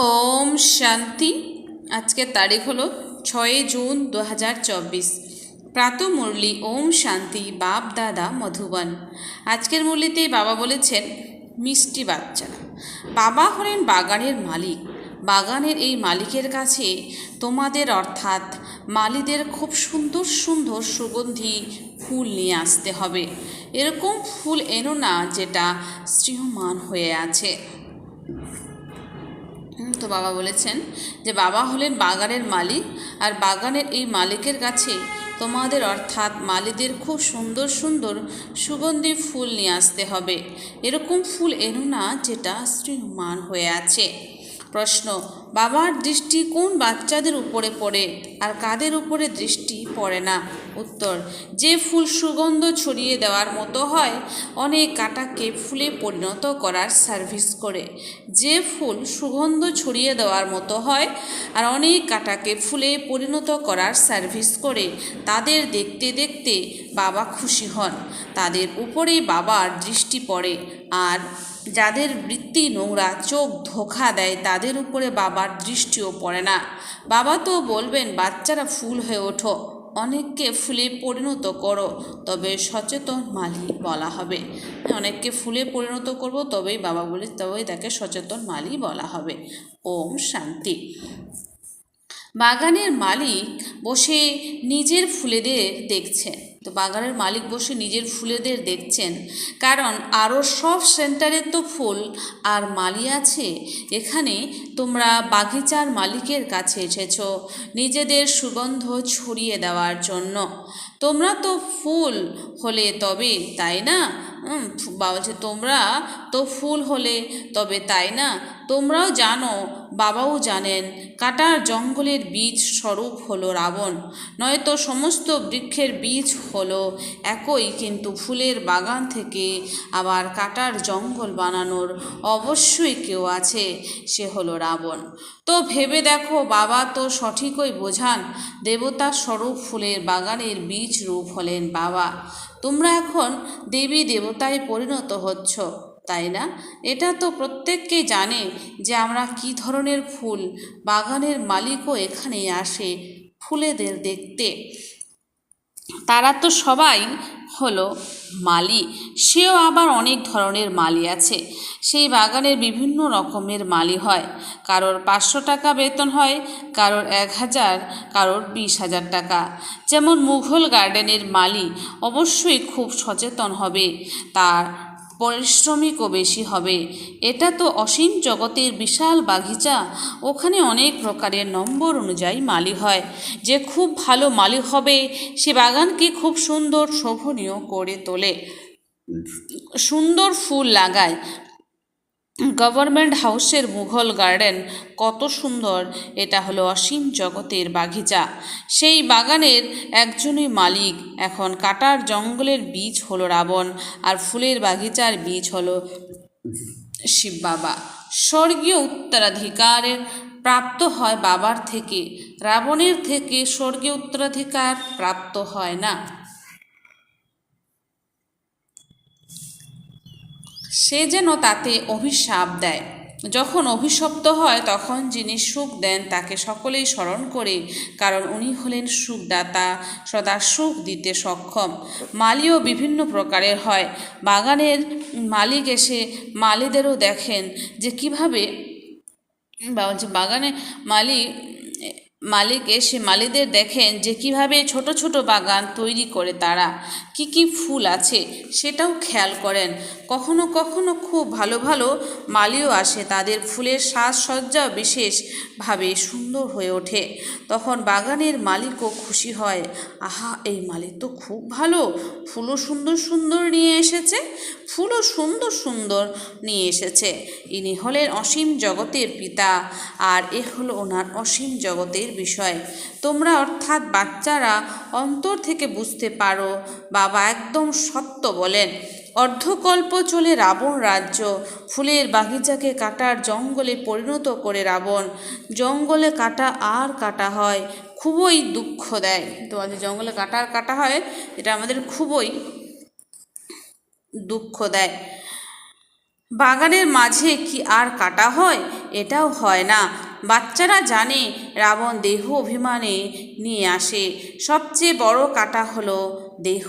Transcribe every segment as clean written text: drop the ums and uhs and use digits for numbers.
ওম শান্তি। আজকের তারিখ হলো 6 জুন 2024। প্রাত মুরলি ওম শান্তি বাপ দাদা মধুবন। আজকের মুরলিতেই বাবা বলেছেন, মিষ্টি বাচ্চারা, বাবা হলেন বাগানের মালিক। বাগানের এই মালিকের কাছে তোমাদের অর্থাৎ মালিদের খুব সুন্দর সুন্দর সুগন্ধি ফুল নিয়ে আসতে হবে। এরকম ফুল এনো না যেটা স্নেহমান হয়ে আছে। তো বাবা বলেছেন যে বাবা হলেন বাগানের মালিক, আর বাগানের এই মালিকের কাছে তোমাদের অর্থাৎ মালিদের খুব সুন্দর সুন্দর সুগন্ধি ফুল নিয়ে আসতে হবে। এরকম ফুল এনো না যেটা স্নেহমান হয়ে আছে। প্রশ্ন, বাবার দৃষ্টি কোন বাচ্চাদের উপরে পড়ে আর কাদের উপরে দৃষ্টি পড়ে না? উত্তর, যে ফুল সুগন্ধ ছড়িয়ে দেওয়ার মতো হয়, অনেক কাঁটাকে ফুলে পরিণত করার সার্ভিস করে। যে ফুল সুগন্ধ ছড়িয়ে দেওয়ার মতো হয় আর অনেক কাঁটাকে ফুলে পরিণত করার সার্ভিস করে, তাদের দেখতে দেখতে বাবা খুশি হন, তাদের উপরেই বাবার দৃষ্টি পড়ে। আর যাদের বৃত্তি নোংরা, চোখ ধোঁকা দেয়, তাদের উপরে বাবার দৃষ্টিও পড়ে না। বাবা তো বলবেন, বাচ্চারা ফুল হয়ে ওঠো, অনেককে ফুলে পরিণত করো, তবে সচেতন মালি বলা হবে। অনেককে ফুলে পরিণত করব, তবেই বাবা বলি, তবেই তাকে সচেতন মালি বলা হবে। ওম শান্তি। বাগানের মালিক বসে নিজের ফুলেদের দেখছেন। তো বাগানের মালিক বসে নিজের ফুলেদের দেখছেন, কারণ আরও সব সেন্টারে তো ফুল আর মালি আছে। এখানে তোমরা বাগিচার মালিকের কাছে এসেছ নিজেদের সুগন্ধ ছড়িয়ে দেওয়ার জন্য। তোমরা তো ফুল হলে তবে, তাই না? বলছে তোমরা তো ফুল হলে তবে, তাই না? তোমরাও জানো, বাবাও জানেন, কাটার জঙ্গলের বীজ স্বরূপ হলো রাবণ। নয়তো সমস্ত বৃক্ষের বীজ হলো একই, কিন্তু ফুলের বাগান থেকে আবার কাটার জঙ্গল বানানোর অবশ্যই কেউ আছে, সে হলো রাবণ। তো ভেবে দেখো, বাবা তো সঠিকই বোঝান, দেবতা স্বরূপ ফুলের বাগানের বীজ রূপ হলেন বাবা। তোমরা এখন দেবী দেবতায় পরিণত হচ্ছ, তাই না? এটা তো প্রত্যেককেই জানে যে আমরা কি ধরনের ফুল। বাগানের মালিকও এখানে আসে ফুলেদের দেখতে। তারা তো সবাই হলো মালি, সেও আবার অনেক ধরনের মালি আছে। সেই বাগানের বিভিন্ন রকমের মালি হয়। কারোর 500 টাকা বেতন হয়, কারোর 1000, কারোর 20,000 টাকা। যেমন মুঘল গার্ডেনের মালি অবশ্যই খুব সচেতন হবে, তার পরিশ্রমিকও বেশি হবে। এটা তো অসীম জগতের বিশাল বাগিচা, ওখানে অনেক প্রকারের নম্বর অনুযায়ী মালি হয়। যে খুব ভালো মালি হবে, সে বাগানকে খুব সুন্দর শোভনীয় করে তোলে, সুন্দর ফুল লাগায়। গভর্নমেন্ট হাউসের মুঘল গার্ডেন কত সুন্দর, এটা হলো অসীম জগতের বাগিচা। সেই বাগানের একজনই মালিক। এখন কাটার জঙ্গলের বীজ হলো রাবণ, আর ফুলের বাগিচার বীজ হলো শিব বাবা। স্বর্গীয় উত্তরাধিকারের প্রাপ্ত হয় বাবার থেকে, রাবণের থেকে স্বর্গীয় উত্তরাধিকার প্রাপ্ত হয় না। সে যেন তাতে অভিশাপ দেয়। যখন অভিশপ্ত হয়, তখন যিনি সুখ দেন তাকে সকলেই স্মরণ করে, কারণ উনি হলেন সুখদাতা, সদা সুখ দিতে সক্ষম। মালিও বিভিন্ন প্রকারের হয়। বাগানের মালিক এসে মালিদেরও দেখেন যে কিভাবে বাগানে মালিক এসে মালিদের দেখেন যে কিভাবে ছোট ছোট বাগান তৈরি করে তারা কি কি ফুল আছে সেটাও খেয়াল করেন। কখনো কখনো খুব ভালো ভালো মালিও আসে, তাদের ফুলের সাজসজ্জা বিশেষভাবে সুন্দর হয়ে ওঠে। তখন বাগানের মালিকও খুশি হয়, আহা, এই মালিক তো খুব ভালো, ফুলও সুন্দর সুন্দর নিয়ে এসেছে, ফুলও সুন্দর সুন্দর নিয়ে এসেছে। ইনি হলেন অসীম জগতের পিতা, আর এ হলো ওনার অসীম জগতের বিষয়। তোমরা অর্থাৎ বাচ্চারা অন্তর থেকে বুঝতে পারো, বাবা একদম সত্য বলেন। অর্ধকল্প চলে রাবণ রাজ্য, ফুলের বাগিচাকে কাটার জঙ্গলে পরিণত করে রাবণ। জঙ্গলে কাটা আর কাটা হয়, খুবই দুঃখ দেয়। তো জঙ্গলে কাটা আর কাটা হয়, এটা আমাদের খুবই দুঃখ দেয়। বাগানের মাঝে কি আর কাটা হয়? এটাও হয় না। বাচ্চারা জানে রাবণ দেহ অভিমানে নিয়ে আসে। সবচেয়ে বড় কাটা হলো দেহ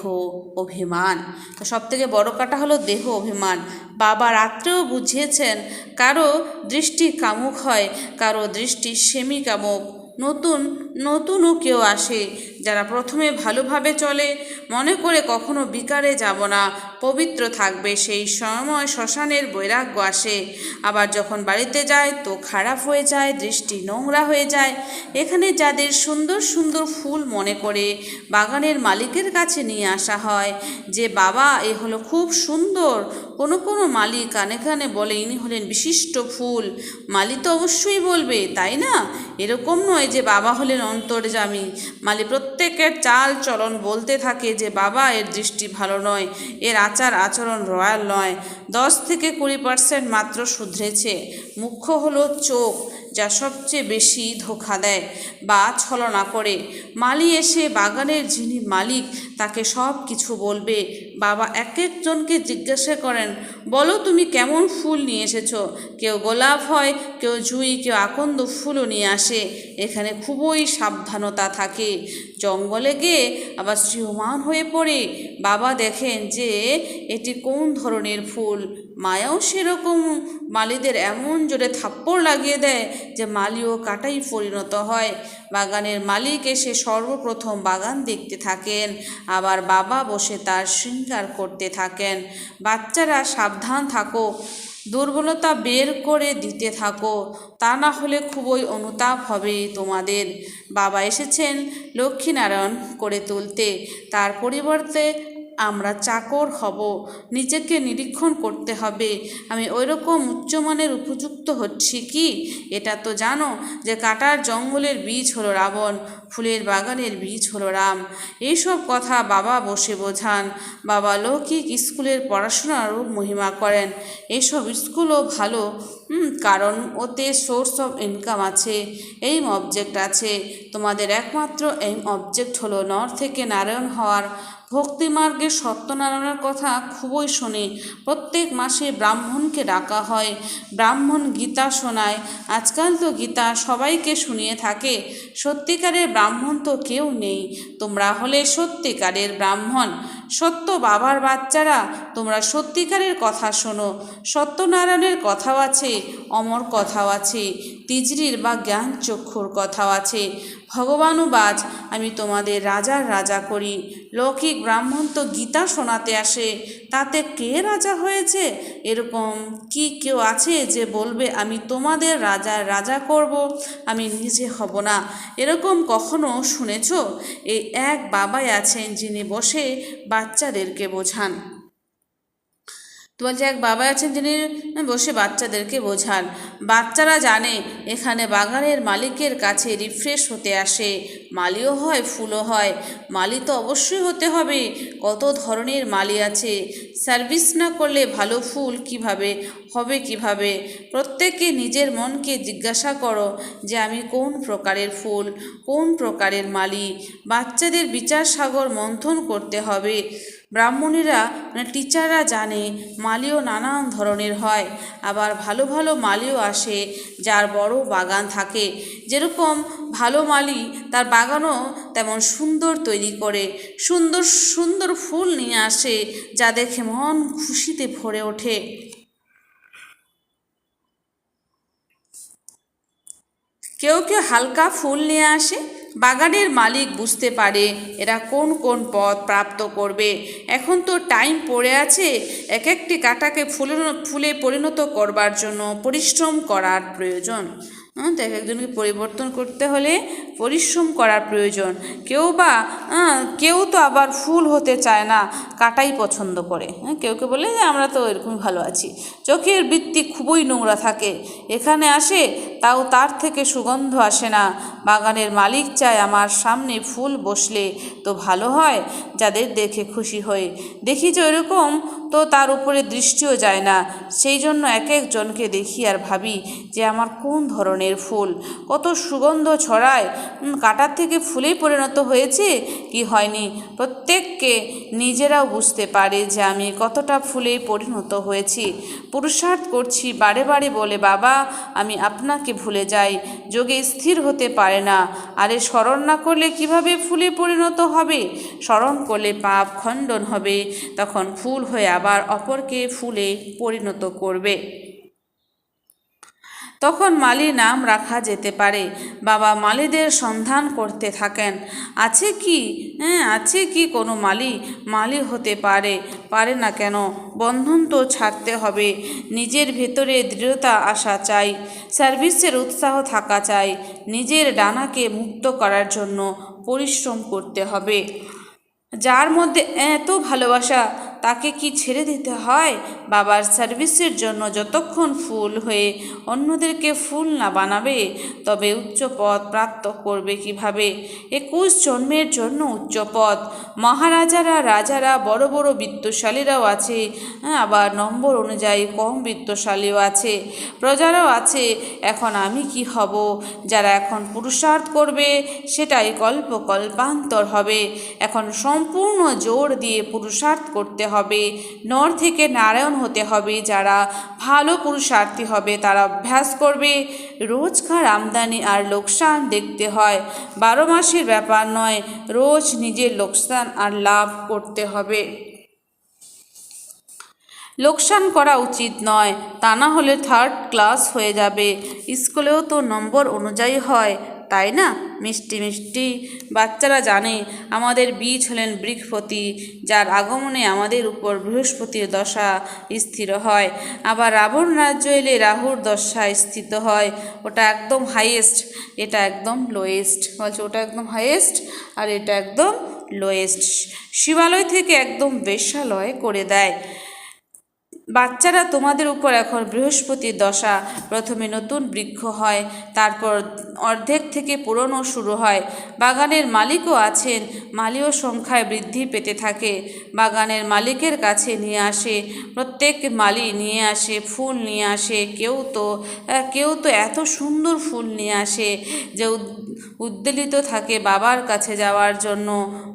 অভিমান। তো সবথেকে বড় কাটা হলো দেহ অভিমান। বাবা রাত্রেও বুঝিয়েছেন, কারো দৃষ্টি কামুক হয়, কারো দৃষ্টি সেমি কামুক। নতুন নতুনও কেউ আসে, যারা প্রথমে ভালোভাবে চলে, মনে করে কখনো বিকারে যাব না, পবিত্র থাকবে। সেই সময় শ্মশানের বৈরাগ্য আসে। আবার যখন বাড়িতে যায় তো খারাপ হয়ে যায়, দৃষ্টি নোংরা হয়ে যায়। এখানে যাদের সুন্দর সুন্দর ফুল মনে করে বাগানের মালিকের কাছে নিয়ে আসা হয়, যে বাবা এ হলো খুব সুন্দর। কোনো কোনো মালিক কানে কানে বলে ইনি হলেন বিশিষ্ট ফুল। মালি তো অবশ্যই বলবে, তাই না? এরকম নয় যে বাবা হলেন অন্তর্যামী। মালি প্রত্যেকের চাল চলন বলতে থাকে যে বাবা এর দৃষ্টি ভালো নয়, এর আচার আচরণ রয়্যাল নয়। 10-20% মাত্র শুধরেছে। মুখ্য হলো চোখ, যা সবচেয়ে বেশি ধোঁকা দেয় বা ছলনা করে। মালি এসে বাগানের যিনি মালিক তাকে সব কিছু বলবে। বাবা এক একজনকে জিজ্ঞাসা করেন, বলো তুমি কেমন ফুল নিয়ে এসেছো? কেউ গোলাপ হয়, কেউ জুঁই, কেউ আকন্দ ফুলও নিয়ে আসে। এখানে খুবই সাবধানতা থাকে। জঙ্গলে গিয়ে আবার শ্রীমান হয়ে পড়ে বাবা দেখেন যে এটি কোন ধরনের ফুল। মায়াও সেরকম মালিদের এমন জোরে থাপ্পড় লাগিয়ে দেয় যে মালিও কাটাই পরিণত হয়। বাগানের মালিক এসে সর্বপ্রথম বাগান দেখতে থাকেন, আবার বাবা বসে তার শৃঙ্গার করতে থাকেন। বাচ্চারা সাবধান থাকো, দুর্বলতা বের করে দিতে থাকো, তা না হলে খুবই অনুতাপ হবে তোমাদের। বাবা এসেছেন লক্ষ্মীনারায়ণ করে তুলতে, তার পরিবর্তে আমরা চাকর হব। নিজেকে নিরীক্ষণ করতে হবে, আমি ওইরকম উচ্চমানের উপযুক্ত হচ্ছি কি? এটা তো জানো যে কাটার জঙ্গলের বীজ হলো রাবণ, ফুলের বাগানের বীজ হলো রাম। এইসব কথা বাবা বসে বোঝান। বাবা লৌকিক স্কুলের পড়াশোনারও মহিমা করেন। এইসব স্কুলও ভালো, কারণ ওতে সোর্স অফ ইনকাম আছে, এইম অবজেক্ট আছে। তোমাদের একমাত্র এইম অবজেক্ট হলো নর থেকে নারায়ণ হওয়ার। ভক্তিমার্গে সত্যনারায়ণের কথা খুবই শুনি। প্রত্যেক মাসে ব্রাহ্মণকে ডাকা হয়, ব্রাহ্মণ গীতা শোনায়। আজকাল তো গীতা সবাইকে শুনিয়ে থাকে। সত্যিকারের ব্রাহ্মণ তো কেউ নেই, তোমরা হলে সত্যিকারের ব্রাহ্মণ। সত্য বাবার বাচ্চারা, তোমরা সত্যিকারের কথা শোনো। সত্যনারায়ণের কথাও আছে, অমর কথাও আছে, তিজরির বা জ্ঞান চক্ষুর কথাও আছে। ভগবানুবাজ, আমি তোমাদের রাজার রাজা করি। লৌকিক ব্রাহ্মণ তো গীতা শোনাতে আসে, তাতে কে রাজা হয়েছে? এরকম কি কেউ আছে যে বলবে আমি তোমাদের রাজার রাজা করব, আমি নিজে হব না? এরকম কখনো শুনেছ? এই এক বাবাই আছেন যিনি বসে বাচ্চাদেরকে বোঝান। তো বলছে এক বাবা আছেন যিনি বসে বাচ্চাদেরকে বোঝান। বাচ্চারা জানে এখানে বাগানের মালিকের কাছে রিফ্রেশ হতে আসে। মালিও হয়, ফুলও হয়। মালি তো অবশ্যই হতে হবে। কত ধরনের মালি আছে, সার্ভিস না করলে ভালো ফুল কিভাবে হবে কিভাবে? প্রত্যেকে নিজের মনকে জিজ্ঞাসা করো যে আমি কোন প্রকারের ফুল, কোন প্রকারের মালি। বাচ্চাদের বিচার সাগর মন্থন করতে হবে। ব্রাহ্মণীরা টিচাররা জানে মালিও নানান ধরনের হয়। আবার ভালো ভালো মালিও আসে যার বড় বাগান থাকে। যেরকম ভালো মালি তার বাগানও তেমন সুন্দর তৈরি করে, সুন্দর সুন্দর ফুল নিয়ে আসে, যা দেখে মন খুশিতে ভরে ওঠে। কেউ কেউ হালকা ফুল নিয়ে আসে। বাগানের মালিক বুঝতে পারে এরা কোন কোন পদ প্রাপ্ত করবে। এখন তো টাইম পড়ে আছে, এক একটি কাঁটাকে ফুলে পরিণত করবার জন্য পরিশ্রম করার প্রয়োজন। তো এক একজনকে পরিবর্তন করতে হলে পরিশ্রম করার প্রয়োজন। কেউ তো আবার ফুল হতে চায় না, কাটাই পছন্দ করে। কেউ কেউ বলে যে আমরা তো এরকমই ভালো আছি। চোখের বৃত্তি খুবই নোংরা থাকে, এখানে আসে তাও তার থেকে সুগন্ধ আসে না। বাগানের মালিক চায় আমার সামনে ফুল বসলে তো ভালো হয়, যাদের দেখে খুশি হই। দেখি যে ওইরকম তো তার উপরে দৃষ্টিও যায় না। সেই জন্য এক একজনকে দেখি আর ভাবি যে আমার কোন ধরনের ফুল, কত সুগন্ধ ছড়ায়, কাঁটার থেকে ফুলেই পরিণত হয়েছে কি হয়নি। প্রত্যেককে নিজেরাও বুঝতে পারে যে আমি কতটা ফুলে পরিণত হয়েছি। পুরুষার্থ করছি বারে বারে বলে, বাবা আমি আপনাকে ভুলে যাই, যোগে স্থির হতে পারে না। আরে স্মরণ না করলে কিভাবে ফুলে পরিণত হবে? স্মরণ করলে পাপ খণ্ডন হবে, তখন ফুল হয়ে আবার অপরকে ফুলে পরিণত করবে। তখন মালি নাম রাখা যেতে পারে। বাবা মালিদের সন্ধান করতে থাকেন। আছে কি আছে কি কোনো মালি হতে পারে না কেন? বন্ধন তো ছাড়তে হবে। নিজের ভেতরে দৃঢ়তা আসা চাই, সার্ভিসের উৎসাহ থাকা চাই। নিজের ডানাকে মুক্ত করার জন্য পরিশ্রম করতে হবে। যার মধ্যে এত ভালোবাসা, তাকে কি ছেড়ে দিতে হয়? বাবার সার্ভিসের জন্য যতক্ষণ ফুল হয়ে অন্যদেরকে ফুল না বানাবে, তবে উচ্চ পদ প্রাপ্ত করবে কিভাবে? 21 জন্মের জন্য উচ্চ পদ। মহারাজারা, রাজারা, বড় বড় বিত্তশালীরাও আছে, আবার নম্বর অনুযায়ী কম বিত্তশালীও আছে, প্রজারাও আছে। এখন আমি কি হব? যারা এখন পুরুষার্থ করবে সেটাই কল্পান্তর হবে। এখন সম্পূর্ণ জোর দিয়ে পুরুষার্থ করতে হবে। নর থেকে নারায়ণ হতে হবে। যারা ভালো পুরুষার্থী হবে তারা অভ্যাস করবে। রোজকার আমদানি আর লোকসান দেখতে হয়, 12 মাসের ব্যাপার নয়। রোজ নিজের লোকসান আর লাভ করতে হবে। লোকসান করা উচিত নয়, তা না হলে 3rd ক্লাস হয়ে যাবে। স্কুলেও তো নম্বর অনুযায়ী হয়, তাই না? মিষ্টি মিষ্টি বাচ্চারা জানে আমাদের বীজ হলেন বৃহস্পতি, যার আগমনে আমাদের উপর বৃহস্পতির দশা স্থির হয়। আবার রাবণ রাজ্য এলে রাহুর দশা স্থিত হয়। ওটা একদম হাইয়েস্ট, এটা একদম লোয়েস্ট। বলছে ওটা একদম হাইয়েস্ট আর এটা একদম লোয়েস্ট। শিবালয় থেকে একদম বেশ্যালয় করে দেয়। বাচ্চারা, তোমাদের উপর এখন বৃহস্পতির দশা। প্রথমে নতুন বৃক্ষ হয়, তারপর অর্ধেক থেকে পুরনো শুরু হয়। বাগানের মালিকও আছেন, মালিও সংখ্যায় বৃদ্ধি পেতে থাকে। বাগানের মালিকের কাছে নিয়ে আসে, প্রত্যেক মালি নিয়ে আসে, ফুল নিয়ে আসে। কেউ তো এত সুন্দর ফুল নিয়ে আসে যে উদ্বেলিত থাকে বাবার কাছে যাওয়ার জন্য।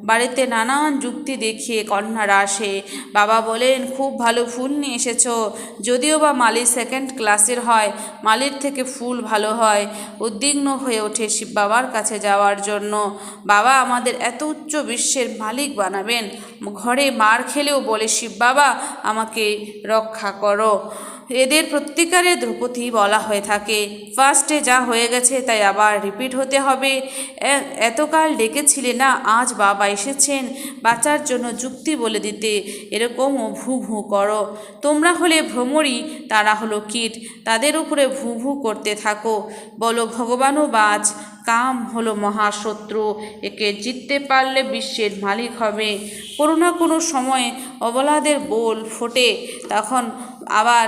বাড়িতে নানান যুক্তি দেখিয়ে কন্যারা আসে। বাবা বলেন, খুব ভালো ফুল নিয়ে এসেছো। যদিও বা মালি 2nd ক্লাসের হয়, মালির থেকে ফুল ভালো হয়। উদ্বিগ্ন হয়ে ওঠে শিব বাবার কাছে যাওয়ার জন্য। বাবা আমাদের এত উচ্চ বিশ্বের মালিক বানাবেন। ঘরে মার খেলেও বলে, শিব বাবা আমাকে রক্ষা করো। এদের প্রত্যেকের দ্রৌপদী বলা হয়ে থাকে। ফার্স্টে যা হয়ে গেছে তাই আবার রিপিট হতে হবে। এতকাল ডেকেছিলে না, আজ বাবা এসেছেন বাঁচার জন্য যুক্তি বলে দিতে। এরকমও ভু ভু করো। তোমরা হলে ভ্রমরী, তারা হলো কীট, তাদের উপরে ভু ভু করতে থাকো। বলো ভগবানও বাঁচ। কাম হলো মহাশত্রু, একে জিততে পারলে বিশ্বের মালিক হবে। কোনো না কোনো সময় অবলাদের বোল ফোটে, তখন আবার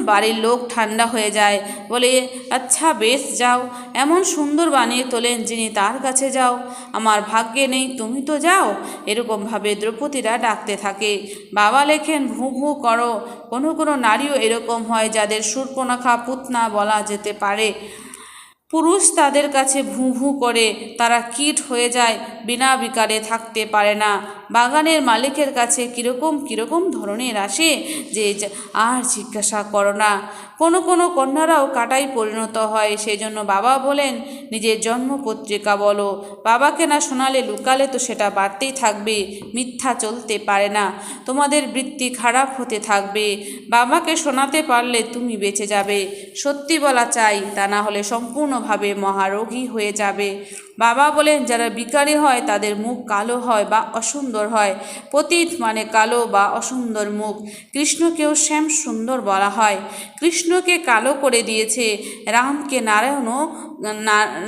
বাড়ির লোক ঠান্ডা হয়ে যায়, বলে আচ্ছা বেশ যাও। এমন সুন্দর বানিয়ে তোলেন যিনি, তার কাছে যাও। আমার ভাগ্যে নেই, তুমি তো যাও। এরকমভাবে দ্রৌপদীরা ডাকতে থাকে। বাবা লেখেন, ভু ভু করো। কোনো কোনো নারীও এরকম হয় যাদের শূর্পণখা পুতনা বলা যেতে পারে। পুরুষ তাদের কাছে ভু ভু করে, তারা কীট হয়ে যায়, বিনা বিকারে থাকতে পারে না। বাগানের মালিকের কাছে কীরকম ধরনের আসে যে আর জিজ্ঞাসা করো না। কোনো কোনো কন্যারাও কাটাই পরিণত হয়। সেই জন্য বাবা বলেন, নিজের জন্মপত্রিকা বলো। বাবাকে না শোনালে লুকালে তো সেটা বাড়তেই থাকবে, মিথ্যা চলতে পারে না। তোমাদের বৃত্তি খারাপ হতে থাকবে। বাবাকে শোনাতে পারলে তুমি বেঁচে যাবে। সত্যি বলা চাই, তা না হলে সম্পূর্ণভাবে মহারোগী হয়ে যাবে। বাবা বলেন, যারা বিকারী হয় তাদের মুখ কালো হয় বা অসুন্দর হয়। পতিত মানে কালো বা অসুন্দর মুখ। কৃষ্ণকেও শ্যাম সুন্দর বলা হয়। কৃষ্ণকে কালো করে দিয়েছে,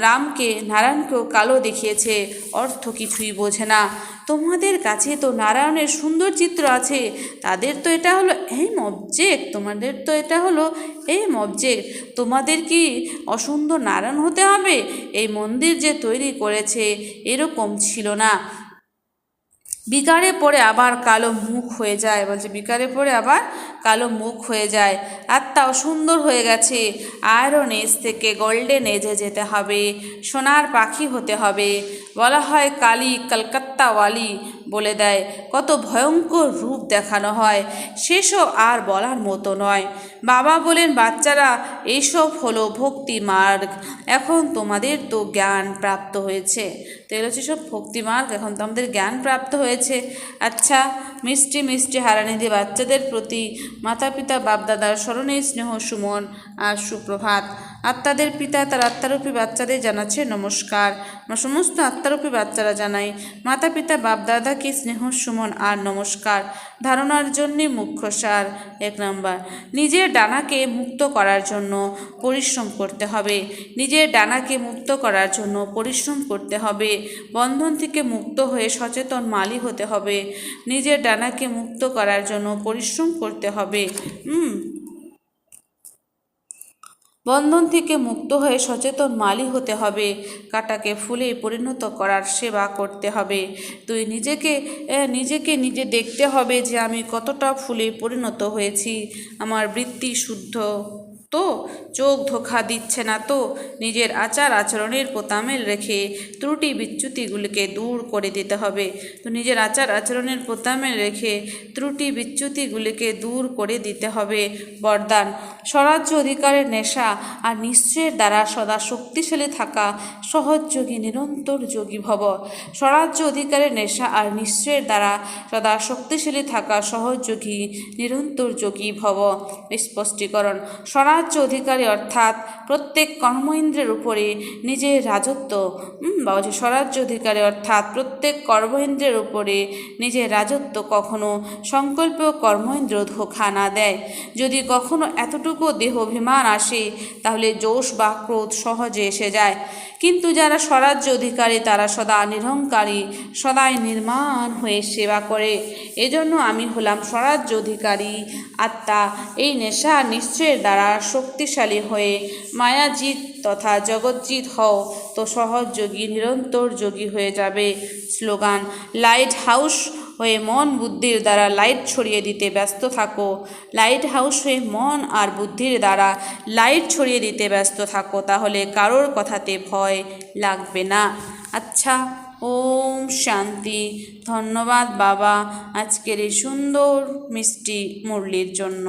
রামকে নারায়ণকেও কালো দেখিয়েছে, অর্থ কিছুই বোঝে না। তোমাদের কাছে তো নারায়ণের সুন্দর চিত্র আছে, তাদের তো এটা হলো এম অবজেক্ট, তোমাদের তো এটা হলো এম অবজেক্ট। তোমাদের কি অসুন্দর নারায়ণ হতে হবে? এই মন্দির যে তৈরি করেছে এরকম ছিল না। বিকারে পড়ে আবার কালো মুখ হয়ে যায়, বলছে বিকারে পড়ে আবার কালো মুখ হয়ে যায়। আত্মাও সুন্দর হয়ে গেছে। আয়রন এজ থেকে গোল্ডেন এজে যেতে হবে, সোনার পাখি হতে হবে। বলা হয় কালী কলকাত্তাওয়ালি বলে দেয়, কত ভয়ঙ্কর রূপ দেখানো হয়, সেসব আর বলার মতো নয়। বাবা বলেন, বাচ্চারা এইসব হলো ভক্তি মার্গ, এখন তোমাদের তো জ্ঞান প্রাপ্ত হয়েছে। তো এগুলো হচ্ছে সব ভক্তি মার্গ, এখন তো আমাদের জ্ঞান প্রাপ্ত হয়েছে। আচ্ছা, মিষ্টি মিষ্টি হারানিধি বাচ্চাদের প্রতি মাতা পিতা বাপদাদার স্মরণে স্নেহ সুমন আর সুপ্রভাত। আত্মাদের পিতা তার আত্মারূপী বাচ্চাদের জানাচ্ছে নমস্কার। আমরা সমস্ত আত্মারূপী বাচ্চারা জানাই মাতা পিতা বাপদাদাকে স্নেহ সুমন আর নমস্কার। ধারণার জন্যে মুখ্য সার। 1 নম্বর, নিজের ডানাকে মুক্ত করার জন্য পরিশ্রম করতে হবে। নিজের ডানাকে মুক্ত করার জন্য পরিশ্রম করতে হবে। বন্ধন থেকে মুক্ত হয়ে সচেতন মালি হতে হবে। নিজের ডানাকে মুক্ত করার জন্য পরিশ্রম করতে হবে। বন্ধন থেকে মুক্ত হয়ে সচেতন মালি হতে হবে। কাঁটাকে ফুলে পরিণত করার সেবা করতে হবে। তুই নিজে দেখতে হবে যে আমি কতটা ফুলে পরিণত হয়েছি, আমার বৃত্তি শুদ্ধ তো, চোখ ধোঁকা দিচ্ছে না তো। নিজের আচার আচরণের পোতামেল রেখে ত্রুটি বিচ্যুতিগুলিকে দূর করে দিতে হবে। তো নিজের আচার আচরণের পোতামেল রেখে ত্রুটি বিচ্যুতিগুলিকে দূর করে দিতে হবে। বরদান, স্বরাজ্য অধিকারের নেশা আর নিশ্চয়ের দ্বারা সদা শক্তিশালী থাকা সহজ যোগী নিরন্তর যোগী ভব। স্বরাজ্য অধিকারের নেশা আর নিশ্চয়ের দ্বারা সদা শক্তিশালী থাকা সহজ যোগী নিরন্তর যোগী ভব। স্পষ্টীকরণ, স্বরাজ্য অধিকারী অর্থাৎ প্রত্যেক কর্মেন্দ্রের উপরে নিজের রাজত্ব স্বরাজ্য অধিকারী অর্থাৎ প্রত্যেক কর্মেন্দ্রের উপরে নিজের রাজত্ব কখনো সংকল্প কর্মেন্দ্র ধোঁকা না দেয়। যদি কখনো এতটুকু দেহ অভিমান আসে তাহলে জোশ বা ক্রোধ সহজে এসে যায়। কিন্তু যারা স্বরাজ্য অধিকারী তারা সদা নিরহংকারী, সদাই নির্মাণ হয়ে সেবা করে। এজন্য আমি হলাম স্বরাজ্য অধিকারী আত্মা। এই নেশা নিশ্চয়ের দ্বারা শক্তিশালী হয়ে মায়াজিৎ তথা জগৎজিৎ হও, তো সহজ যোগী নিরন্তর যোগী হয়ে যাবে। স্লোগান, লাইট হাউস হয়ে মন বুদ্ধির দ্বারা লাইট ছড়িয়ে দিতে ব্যস্ত থাকো। লাইট হাউস হয়ে মন আর বুদ্ধির দ্বারা লাইট ছড়িয়ে দিতে ব্যস্ত থাকো, তাহলে কারোর কথাতে ভয় লাগবে না। আচ্ছা, ওম শান্তি। ধন্যবাদ বাবা আজকের এই সুন্দর মিষ্টি মুরলির জন্য।